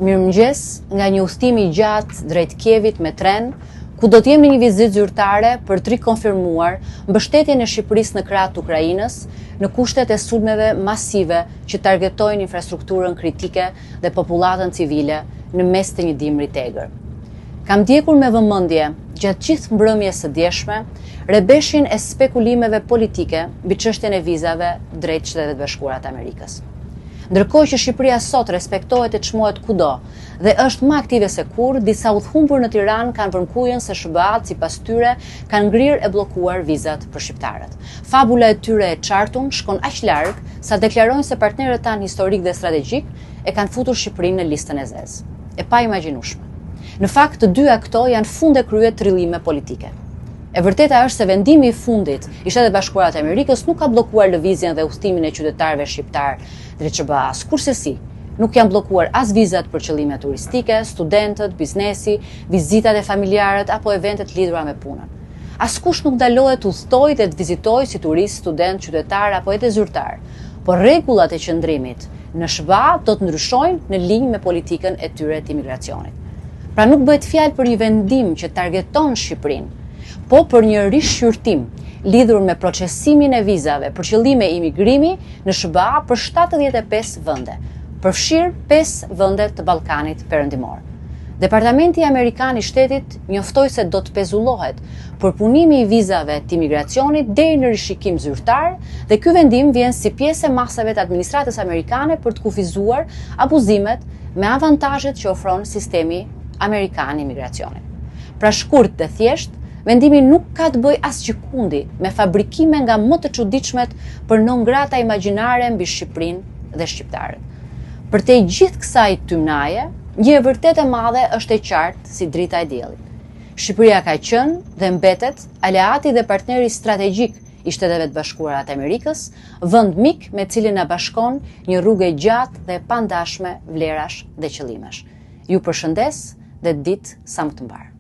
Mirëmëngjes nga një udhëtim i gjatë drejt Kievit me tren, ku do të jemi në një vizitë zyrtare për të rikonfirmuar mbështetjen e Shqipërisë në krah të Ukrainës në kushtet e sulmeve masive që targetojnë infrastrukturën kritike dhe popullatën civile në mes të një dimri të egër. Kam ndjekur me vëmendje gjatë gjithë mbrëmjes së djeshme rrebeshjen e spekulimeve politike mbi çështjen e vizave drejt Shtetet Bashkuara të Amerikës. Ndërkohë që Shqipëria sot respektohet e çmohet kudo dhe është më aktive se kur, disa udhëhumbur në Tiranë kanë vërkujen se SBA-t sipas tyre kanë ngrirë e bllokuar vizat për shqiptarët. Fabula e tyre e qartun shkon aq larg sa deklarojnë se partnerët tanë historik dhe strategjik e kanë futur Shqipërinë në listën e zezë. E pa imagjinueshme. Në fakt, të dyja këto janë funde krye trillime politike. E vërteta është se vendimi i fundit i Shtetet Bashkuara të Amerikës nuk ka bllokuar lëvizjen dhe udhëtimin e qytetarëve shqiptar drejt SBA-s. Kurse nuk janë bllokuar as vizat për qëllime turistike, studentët, biznesi, vizitat e familjarët apo eventet lidhura me punën. Askush nuk ndalohet të udhëtojë dhe të vizitojë si turist, student, qytetar apo edhe zyrtar. Por rregullat e qëndrimit në SBA do të ndryshojnë në linjë me politikën e tyre të imigracionit. Pra nuk bëhet fjalë për një vendim që targeton Shqipërinë, po për një rishqyrtim lidhur me procesimin e vizave për qëllime imigrimi në SBA për 75 vende, përfshirë 5 vende të Ballkanit Perëndimor. Departamenti Amerikan i Shtetit njoftoi se do të pezullohet përpunimi i vizave të imigracionit deri në rishikim zyrtar dhe ky vendim vjen si pjesë e masave të administratës amerikane për të kufizuar abuzimet me avantazhet që ofron sistemi amerikan i imigracionit. Pra shkurt dhe thjesht, vendimi nuk ka të bëjë asgjëkundi me fabrikime nga më të çuditshmet për non grata imagjinare mbi Shqipërinë dhe shqiptarët. Përtej gjithë kësaj tymnaje, një e vërtet e madhe është e qartë si drita e diellit. Shqipëria ka qenë dhe mbetet aleati dhe partneri strategjik i Shteteve të Bashkuara të Amerikës, vend mik me cilin na bashkon një rrugë e gjatë dhe e pandashme vlerash dhe qëllimesh. Ju përshëndes dhe ditë sa më të mbar.